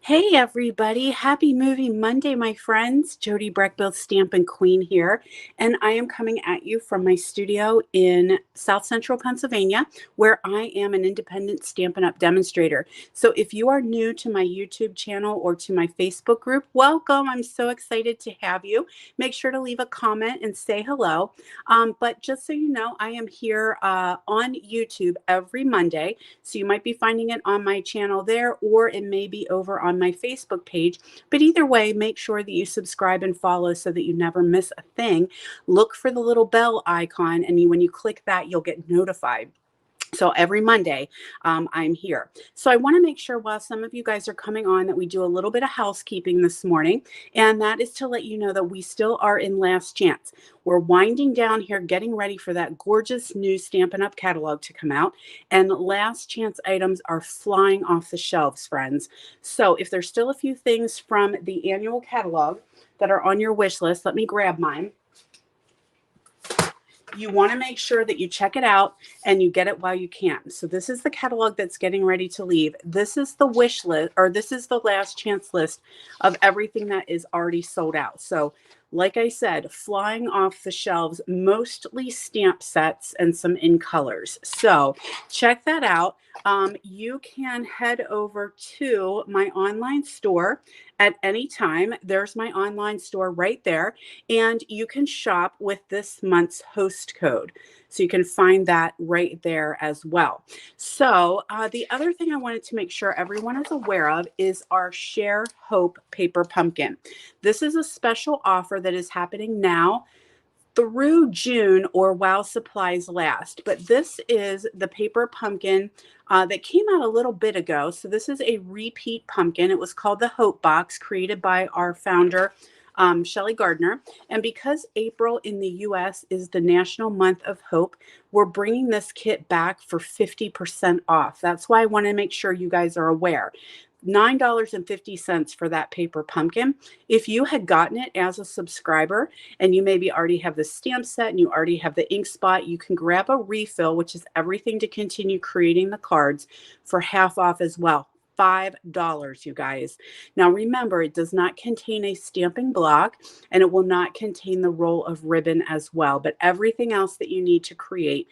Hey everybody, happy movie Monday, my friends. Jody Brechbill, Stampin' Queen here, and I am coming at you from my studio in South Central Pennsylvania, where I am an independent Stampin' Up! Demonstrator. So if you are new to my YouTube channel or to my Facebook group, welcome. I'm so excited to have you. Make sure to leave a comment and say hello. But just so you know, I am here on YouTube every Monday. So you might be finding it on my channel there, or it may be over on my Facebook page. But either way, make sure that you subscribe and follow so that you never miss a thing. Look for the little bell icon, and when you click that, you'll get notified. So every Monday, I'm here. So I want to make sure while some of you guys are coming on that we do a little bit of housekeeping this morning. And that is to let you know that we still are in last chance. We're winding down here, getting ready for that gorgeous new Stampin' Up! Catalog to come out. And last chance items are flying off the shelves, friends. So if there's still a few things from the annual catalog that are on your wish list, let me grab mine. You want to make sure that you check it out and you get it while you can. So this is the catalog that's getting ready to leave. This is the wish list, or this is the last chance list of everything that is already sold out. So like I said, flying off the shelves, mostly stamp sets and some in colors. So check that out. You can head over to my online store at any time. There's my online store right there. And you can shop with this month's host code. So you can find that right there as well. So the other thing I wanted to make sure everyone is aware of is our Share Hope Paper Pumpkin. This is a special offer that is happening now through June or while supplies last. But this is the paper pumpkin that came out a little bit ago. So this is a repeat pumpkin. It was called the Hope Box, created by our founder, Shelley Gardner. And because April in the US is the National Month of Hope, we're bringing this kit back for 50% off. That's why I want to make sure you guys are aware. $9.50 for that paper pumpkin. If you had gotten it as a subscriber and you maybe already have the stamp set and you already have the ink spot, you can grab a refill, which is everything to continue creating the cards, for half off as well. $5, you guys. Now remember, it does not contain a stamping block and it will not contain the roll of ribbon as well, but everything else that you need to create.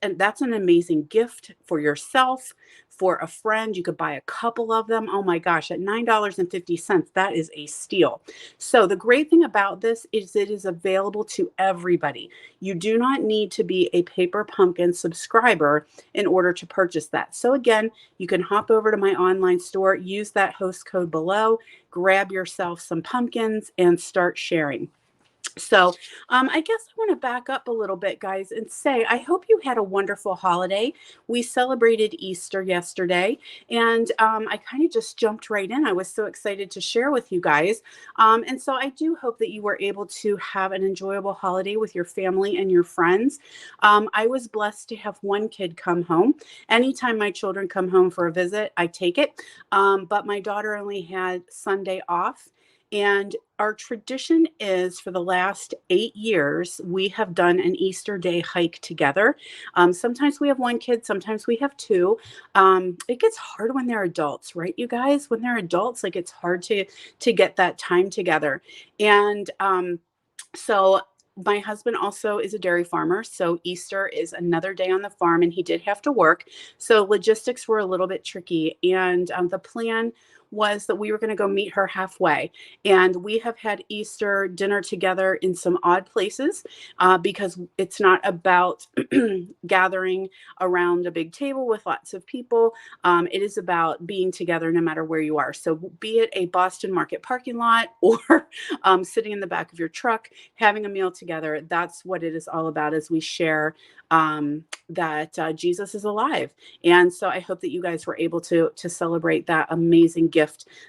And that's an amazing gift for yourself, for a friend. You could buy a couple of them. Oh my gosh, at $9.50, that is a steal. So the great thing about this is it is available to everybody. You do not need to be a Paper Pumpkin subscriber in order to purchase that. So again, you can hop over to my online store, use that host code below, grab yourself some pumpkins and start sharing. So I guess I want to back up a little bit, guys, and say I hope you had a wonderful holiday. We celebrated Easter yesterday, and I kind of just jumped right in. I was so excited to share with you guys. And so I do hope that you were able to have an enjoyable holiday with your family and your friends. I was blessed to have one kid come home. Anytime my children come home for a visit, I take it. But my daughter only had Sunday off. And our tradition is for the last 8 years, we have done an Easter Day hike together. Sometimes we have one kid, sometimes we have two. It gets hard when they're adults, right, you guys? When they're adults, like it's hard to get that time together. And so my husband also is a dairy farmer. So Easter is another day on the farm and he did have to work. So logistics were a little bit tricky. And the plan was that we were going to go meet her halfway. And we have had Easter dinner together in some odd places because it's not about gathering around a big table with lots of people. It is about being together no matter where you are. So be it a Boston Market parking lot or sitting in the back of your truck, having a meal together. That's what it is all about as we share that Jesus is alive. And so I hope that you guys were able to celebrate that amazing gift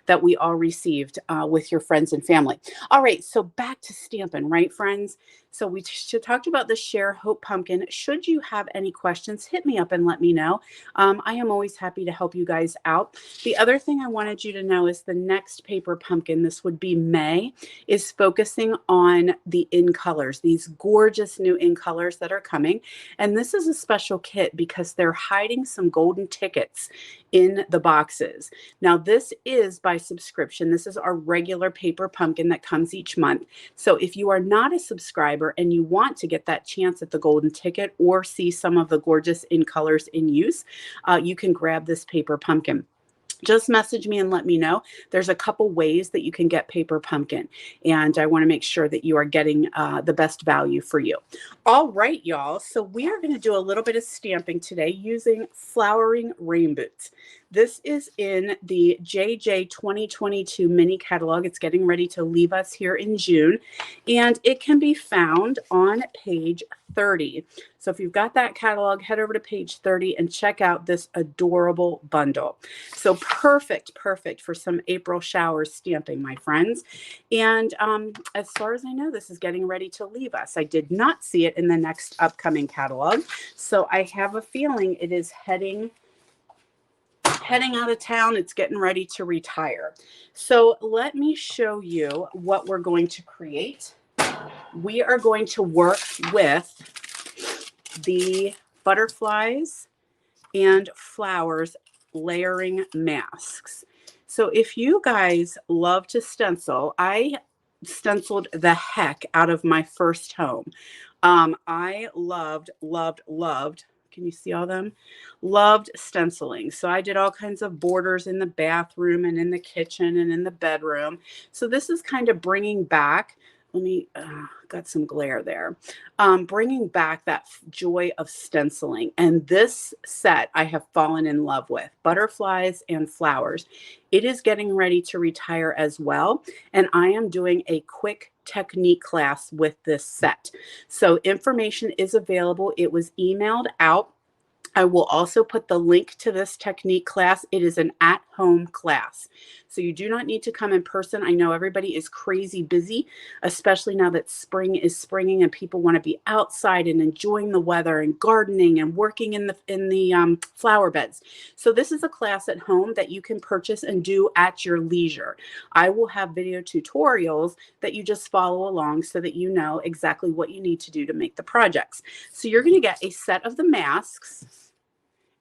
that we all received with your friends and family. All right, so back to Stampin', right, friends? So we talked about the Share Hope pumpkin. Should you have any questions, hit me up and let me know. I am always happy to help you guys out. The other thing I wanted you to know is the next paper pumpkin, this would be May, is focusing on the in colors, these gorgeous new in colors that are coming. And this is a special kit because they're hiding some golden tickets in the boxes. Now, this is by subscription. This is our regular paper pumpkin that comes each month. So if you are not a subscriber and you want to get that chance at the golden ticket or see some of the gorgeous in colors in use, you can grab this paper pumpkin. Just message me and let me know. There's a couple ways that you can get paper pumpkin, and I want to make sure that you are getting the best value for you. All right, y'all. So we are going to do a little bit of stamping today using Flowering Rainboots. This is in the JJ 2022 mini catalog. It's getting ready to leave us here in June, and it can be found on page 30. So if you've got that catalog, head over to page 30 and check out this adorable bundle. So perfect for some April showers stamping, my friends. And as far as I know, this is getting ready to leave us. I did not see it in the next upcoming catalog, so I have a feeling it is heading out of town. It's getting ready to retire. So let me show you what we're going to create. We are going to work with the butterflies and flowers layering masks. So if you guys love to stencil, I stenciled the heck out of my first home. I loved, can you see all them? Loved stenciling. So I did all kinds of borders in the bathroom and in the kitchen and in the bedroom. So this is kind of bringing back, got some glare there. Bringing back that joy of stenciling. And this set I have fallen in love with, butterflies and flowers. It is getting ready to retire as well. And I am doing a quick technique class with this set. So information is available. It was emailed out. I will also put the link to this technique class. It is an at-home class. So you do not need to come in person. I know everybody is crazy busy, especially now that spring is springing and people want to be outside and enjoying the weather and gardening and working in the flower beds. So this is a class at home that you can purchase and do at your leisure. I will have video tutorials that you just follow along so that you know exactly what you need to do to make the projects. So you're going to get a set of the masks,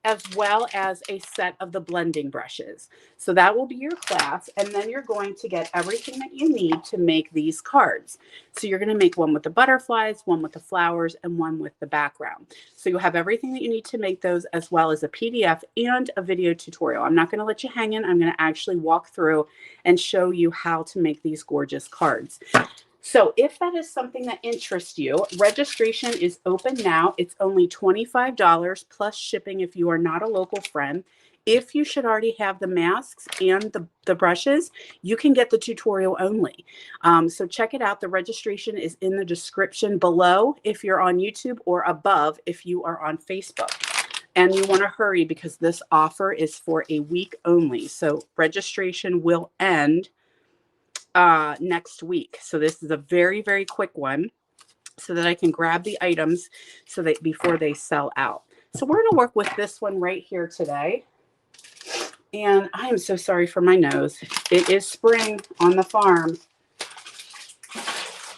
as well as a set of the blending brushes. So that will be your class. And then you're going to get everything that you need to make these cards. So you're going to make one with the butterflies, one with the flowers, and one with the background. So you'll have everything that you need to make those, as well as a PDF and a video tutorial. I'm not going to let you hang in. I'm going to actually walk through and show you how to make these gorgeous cards. So if that is something that interests you, registration is open now. It's only $25 plus shipping if you are not a local friend. If you should already have the masks and the brushes, you can get the tutorial only. So check it out. The registration is in the description below if you're on YouTube, or above if you are on Facebook. And you want to hurry because this offer is for a week only. So registration will end next week. So this is a very, very quick one so that I can grab the items so that before they sell out. So we're going to work with this one right here today. And I am so sorry for my nose. It is spring on the farm.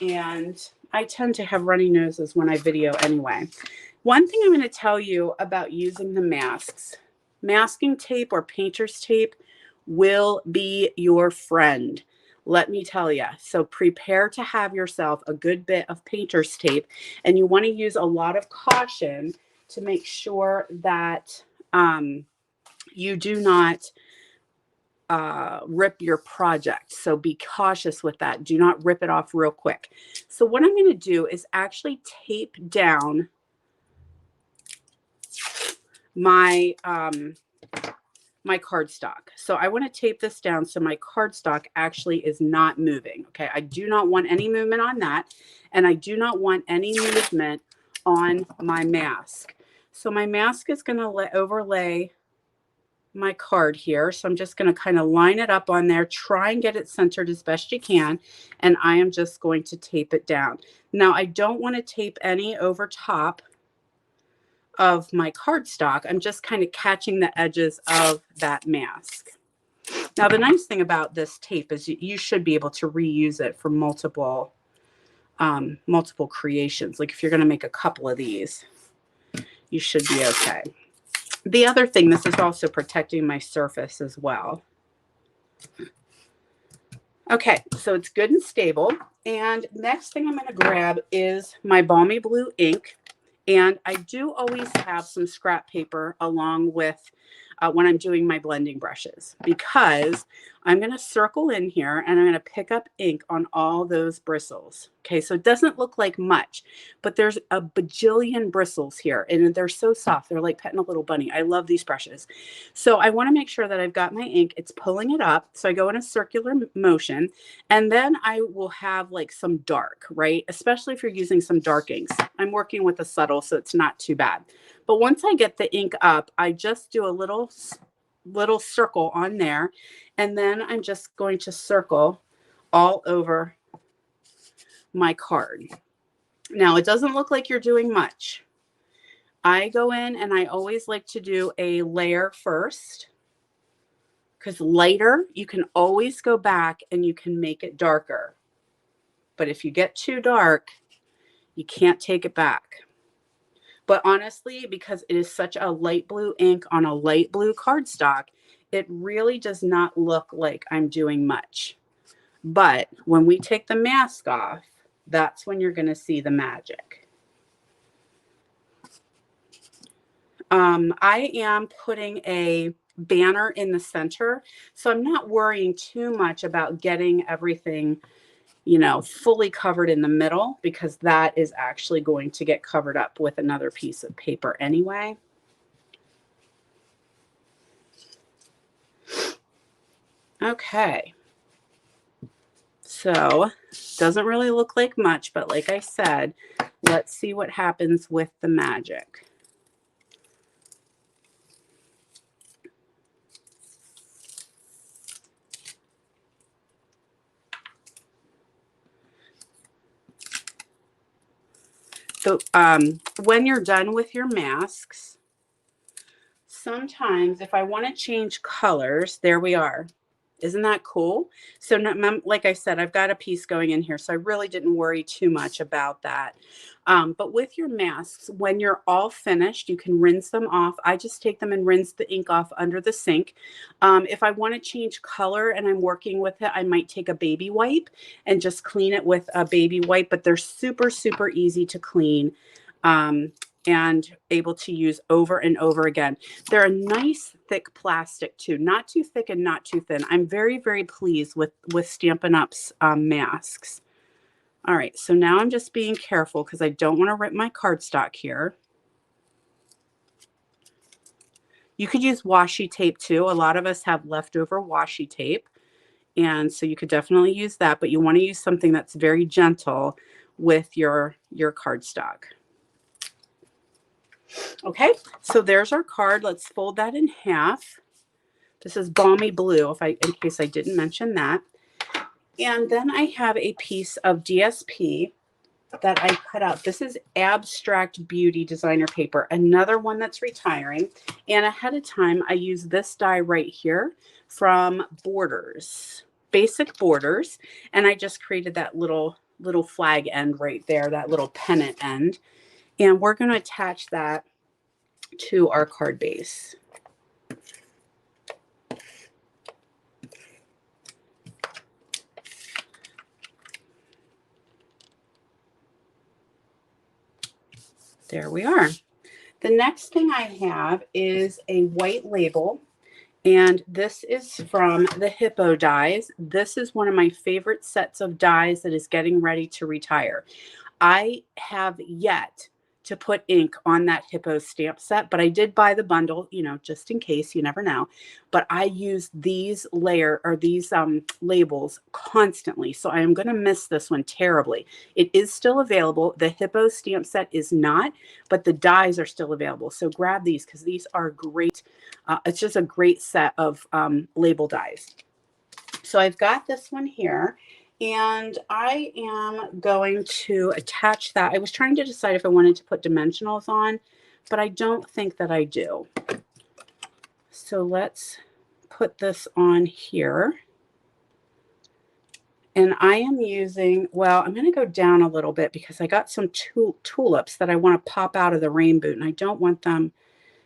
And I tend to have runny noses when I video anyway. One thing I'm going to tell you about using the masks, masking tape or painter's tape will be your friend. Let me tell you. So prepare to have yourself a good bit of painter's tape, and you want to use a lot of caution to make sure that you do not rip your project. So be cautious with that. Do not rip it off real quick. So what I'm going to do is actually tape down my my cardstock. So I want to tape this down so my cardstock actually is not moving. Okay, I do not want any movement on that, and I do not want any movement on my mask. So my mask is going to overlay my card here. So I'm just going to kind of line it up on there, try and get it centered as best you can. And I am just going to tape it down. Now, I don't want to tape any over top of my cardstock. I'm just kind of catching the edges of that mask. Now, the nice thing about this tape is you should be able to reuse it for multiple creations. Like if you're going to make a couple of these, you should be okay. The other thing, this is also protecting my surface as well. Okay, so it's good and stable. And next thing I'm going to grab is my Balmy Blue ink. And I do always have some scrap paper along with when I'm doing my blending brushes, because I'm going to circle in here and I'm going to pick up ink on all those bristles. Okay, so it doesn't look like much, but there's a bajillion bristles here and they're so soft. They're like petting a little bunny. I love these brushes. So I want to make sure that I've got my ink. It's pulling it up. So I go in a circular motion and then I will have like some dark, right? Especially if you're using some dark inks. I'm working with a subtle, so it's not too bad. But once I get the ink up, I just do a little circle on there. And then I'm just going to circle all over my card. Now, it doesn't look like you're doing much. I go in and I always like to do a layer first, because lighter, you can always go back and you can make it darker. But if you get too dark, you can't take it back. But honestly, because it is such a light blue ink on a light blue cardstock, it really does not look like I'm doing much. But when we take the mask off, that's when you're going to see the magic. I am putting a banner in the center, so I'm not worrying too much about getting everything, you know, fully covered in the middle, because that is actually going to get covered up with another piece of paper anyway. Okay. So doesn't really look like much, but like I said, let's see what happens with the magic. So when you're done with your masks, sometimes if I want to change colors, there we are. Isn't that cool? So like I said, I've got a piece going in here, so I really didn't worry too much about that. But with your masks, when you're all finished, you can rinse them off. I just take them and rinse the ink off under the sink. If I want to change color and I'm working with it, I might take a baby wipe and just clean it with a baby wipe, but they're super, super easy to clean. And able to use over and over again. They're a nice thick plastic too, not too thick and not too thin. I'm very, very pleased with Stampin' Up's masks. All right, so now I'm just being careful because I don't want to rip my cardstock here. You could use washi tape too. A lot of us have leftover washi tape, and so you could definitely use that, but you want to use something that's very gentle with your cardstock. Okay, so there's our card. Let's fold that in half. This is Balmy Blue, in case I didn't mention that. And then I have a piece of DSP that I cut out. This is Abstract Beauty designer paper, another one that's retiring. And ahead of time, I use this die right here from Borders, Basic Borders. And I just created that little flag end right there, that little pennant end. And we're going to attach that to our card base. There we are. The next thing I have is a white label, and this is from the Hippo dies. This is one of my favorite sets of dies that is getting ready to retire. I have yet to put ink on that Hippo stamp set, but I did buy the bundle, you know, just in case, you never know. But I use these labels constantly, so I am going to miss this one terribly. It is still available. The Hippo stamp set is not, but the dies are still available. So grab these because these are great It's just a great set of label dies. So I've got this one here, and I am going to attach that. I was trying to decide if I wanted to put dimensionals on, but I don't think that I do. So let's put this on here. And I am using, well, I'm going to go down a little bit because I got some tulips that I want to pop out of the rain boot, and I don't want them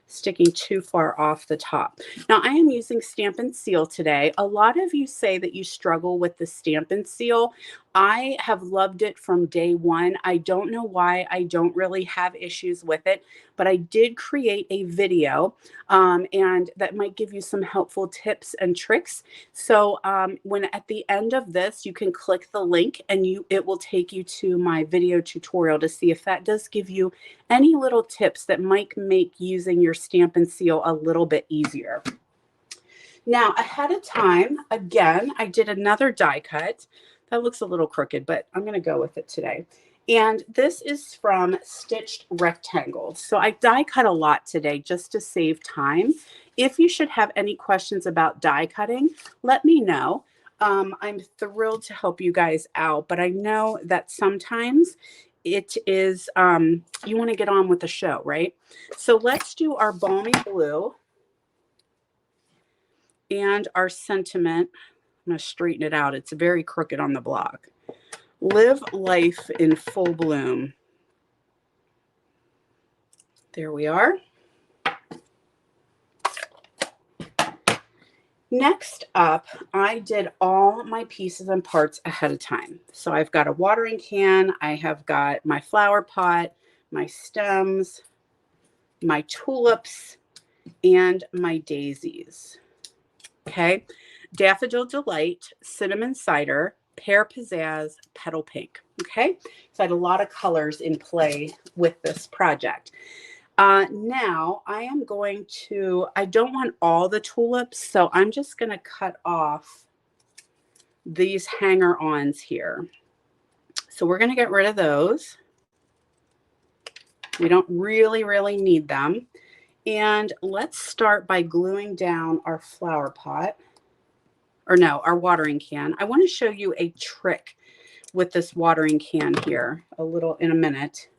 sticking too far off the top. Now I am using Stampin' Seal today. A lot of you say that you struggle with the Stampin' Seal. I have loved it from day one. I don't know why I don't really have issues with it, but I did create a video and that might give you some helpful tips and tricks. So when at the end of this, you can click the link and it will take you to my video tutorial to see if that does give you any little tips that might make using your Stampin' Seal a little bit easier. Now, ahead of time, again, I did another die cut. That looks a little crooked, but I'm going to go with it today. And this is from Stitched Rectangles. So I die cut a lot today just to save time. If you should have any questions about die cutting, let me know. I'm thrilled to help you guys out, but I know that sometimes it is, you want to get on with the show, right? So let's do our Balmy Blue and our sentiment. I'm going to straighten it out. It's very crooked on the block. Live life in full bloom. There we are. Next up, I did all my pieces and parts ahead of time. So I've got a watering can. I have got my flower pot, my stems, my tulips, and my daisies. Okay. Daffodil Delight, Cinnamon Cider, Pear Pizzazz, Petal Pink. Okay. So I had a lot of colors in play with this project. Now I am going to, I don't want all the tulips, so I'm just going to cut off these hanger-ons here. So we're going to get rid of those. We don't really need them. And let's start by gluing down our flower pot, or no, our watering can. I want to show you a trick with this watering can here a little in a minute,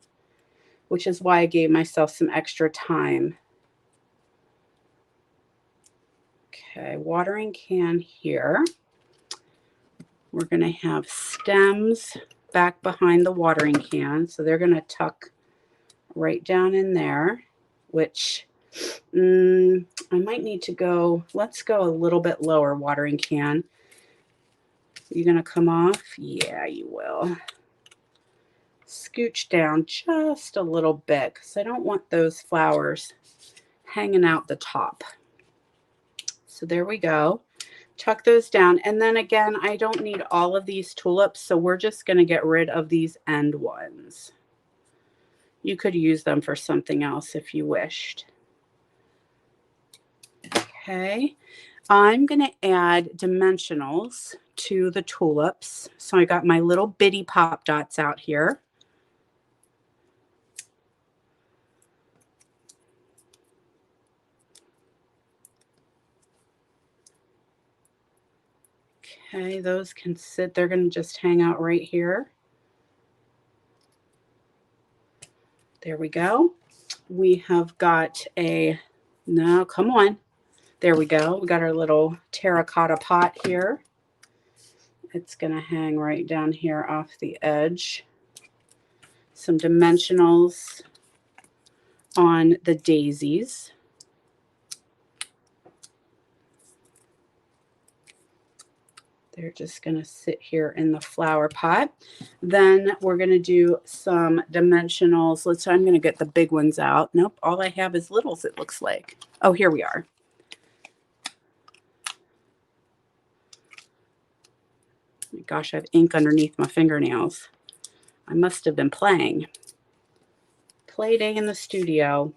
which is why I gave myself some extra time. Okay, watering can here. We're going to have stems back behind the watering can. So they're going to tuck right down in there, which I might need to go, let's go a little bit lower, watering can. You going to come off? Yeah, you will. Scooch down just a little bit because I don't want those flowers hanging out the top. So there we go. Tuck those down. And then again, I don't need all of these tulips, so we're just going to get rid of these end ones. You could use them for something else if you wished. Okay. I'm going to add dimensionals to the tulips. So I got my little bitty pop dots out here. Okay, those can sit, they're going to just hang out right here. There we go. We have got a, no, come on. There we go. We got our little terracotta pot here. It's going to hang right down here off the edge. Some dimensionals on the daisies. They're just going to sit here in the flower pot. Then we're going to do some dimensionals. I'm going to get the big ones out. Nope, all I have is littles, it looks like. Oh, here we are. Oh my gosh, I have ink underneath my fingernails. I must have been playing. Play day in the studio.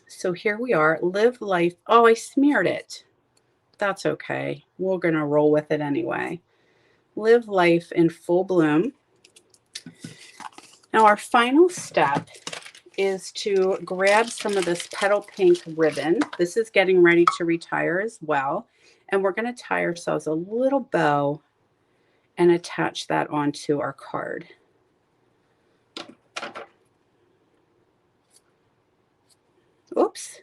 So here we are. Live life. Oh, I smeared it. That's okay. We're going to roll with it anyway. Live life in full bloom. Now our final step is to grab some of this petal pink ribbon. This is getting ready to retire as well. And we're going to tie ourselves a little bow and attach that onto our card. Oops.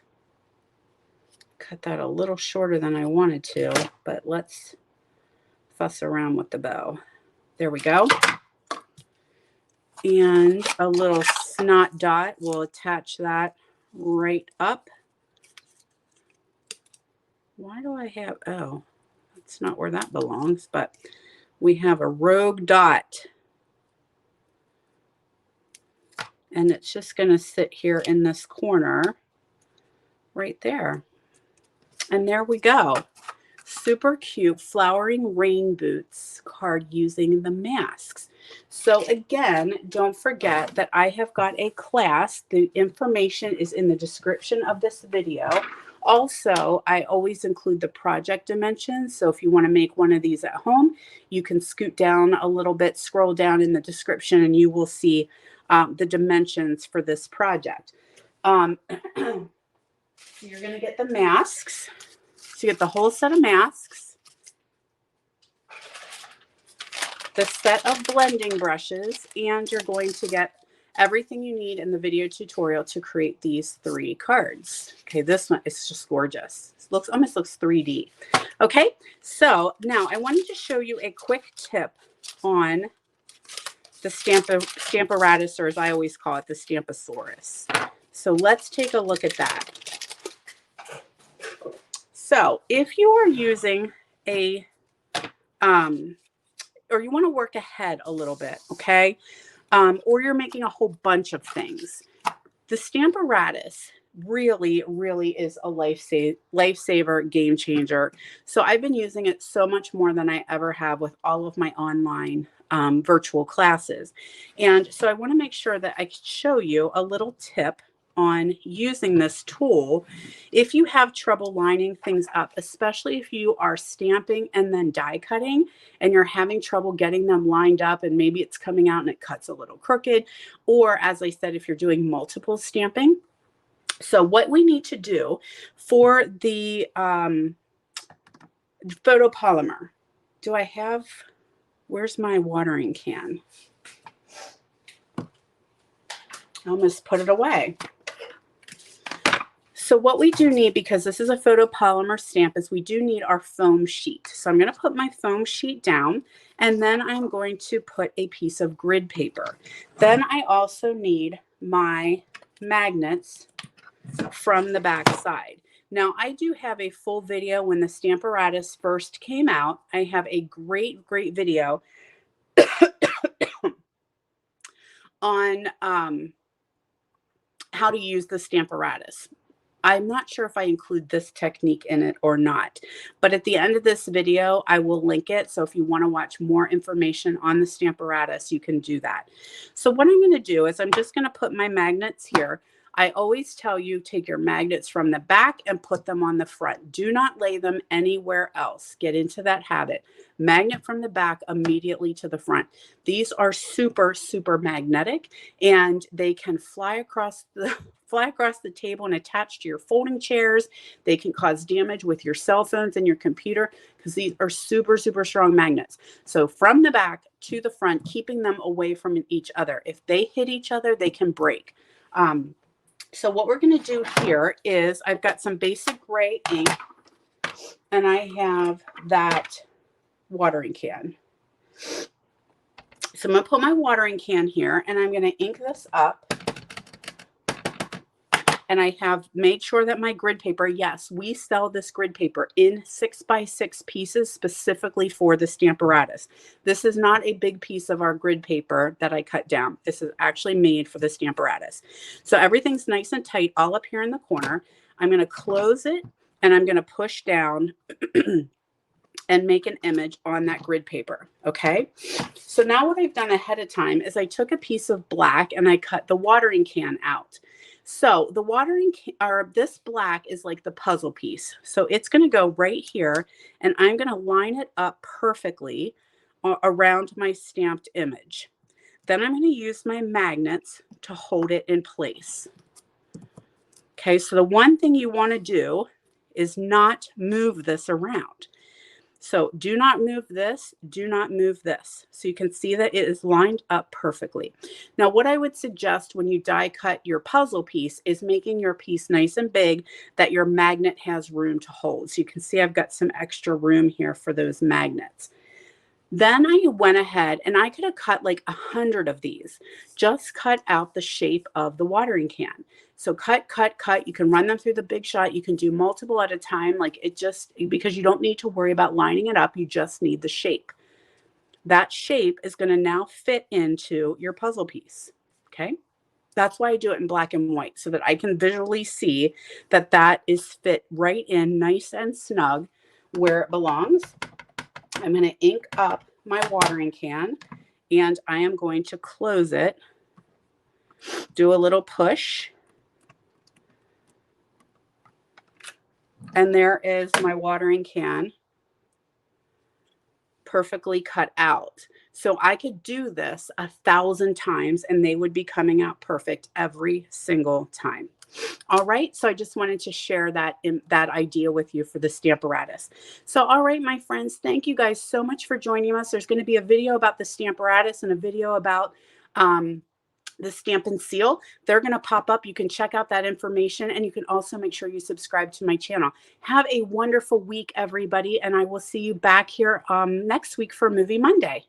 Cut that a little shorter than I wanted to, but let's fuss around with the bow. There we go. And a little snot dot, we'll attach that right up. Why do I have, oh, that's not where that belongs, but we have a rogue dot. And it's just going to sit here in this corner right there. And there we go. Super cute flowering rain boots card using the masks. So again, don't forget that I have got a class. The information is in the description of this video. Also, I always include the project dimensions. So if you want to make one of these at home, you can scoot down a little bit, scroll down in the description, and you will see the dimensions for this project. So you're going to get the masks. So you get the whole set of masks, the set of blending brushes, and you're going to get everything you need in the video tutorial to create these 3 cards. Okay, this one is just gorgeous. It almost looks 3D. Okay, so now I wanted to show you a quick tip on the Stamparatus, or as I always call it, the Stamposaurus. So let's take a look at that. So if you are using a, or you want to work ahead a little bit, okay, or you're making a whole bunch of things, the Stamparatus really, really is a lifesaver, game changer. So I've been using it so much more than I ever have with all of my online virtual classes. And so I want to make sure that I can show you a little tip on using this tool if you have trouble lining things up, especially if you are stamping and then die cutting and you're having trouble getting them lined up, and maybe it's coming out and it cuts a little crooked, or as I said, if you're doing multiple stamping. So what we need to do for the photopolymer, where's my watering can? I almost put it away. So what we do need, because this is a photopolymer stamp, is we do need our foam sheet. So I'm going to put my foam sheet down, and then I'm going to put a piece of grid paper. Then I also need my magnets from the back side. Now, I do have a full video when the Stamparatus first came out. I have a great video on how to use the Stamparatus. I'm not sure if I include this technique in it or not, but at the end of this video, I will link it. So if you want to watch more information on the Stamparatus, you can do that. So what I'm going to do is I'm just going to put my magnets here. I always tell you, take your magnets from the back and put them on the front. Do not lay them anywhere else. Get into that habit. Magnet from the back immediately to the front. These are super, super magnetic, and they can fly across the table and attach to your folding chairs. They can cause damage with your cell phones and your computer because these are super, super strong magnets. So from the back to the front, keeping them away from each other. If they hit each other, they can break. So what we're going to do here is I've got some basic gray ink, and I have that watering can. So I'm going to put my watering can here, and I'm going to ink this up. And I have made sure that my grid paper, yes, we sell this grid paper in 6x6 pieces specifically for the Stamparatus. This is not a big piece of our grid paper that I cut down. This is actually made for the Stamparatus. So everything's nice and tight all up here in the corner. I'm going to close it, and I'm going to push down and make an image on that grid paper. Okay. So now what I've done ahead of time is I took a piece of black and I cut the watering can out. So the watering can, or this black is like the puzzle piece. So it's going to go right here, and I'm going to line it up perfectly around my stamped image. Then I'm going to use my magnets to hold it in place. Okay, so the one thing you want to do is not move this around. So do not move this, do not move this. So you can see that it is lined up perfectly. Now, what I would suggest when you die cut your puzzle piece is making your piece nice and big that your magnet has room to hold. So you can see I've got some extra room here for those magnets. Then I went ahead and I could have cut like 100 of these. Just cut out the shape of the watering can. So cut, cut, cut. You can run them through the Big Shot. You can do multiple at a time. Like it just, because you don't need to worry about lining it up. You just need the shape. That shape is going to now fit into your puzzle piece. Okay. That's why I do it in black and white, so that I can visually see that that is fit right in nice and snug where it belongs. I'm going to ink up my watering can and I am going to close it, do a little push. And there is my watering can perfectly cut out. So I could do this 1,000 times and they would be coming out perfect every single time. All right, so I just wanted to share that idea with you for the Stamparatus. So, all right, my friends, thank you guys so much for joining us. There's going to be a video about the Stamparatus and a video about the Stampin' Seal. They're going to pop up. You can check out that information, and you can also make sure you subscribe to my channel. Have a wonderful week, everybody, and I will see you back here next week for Movie Monday.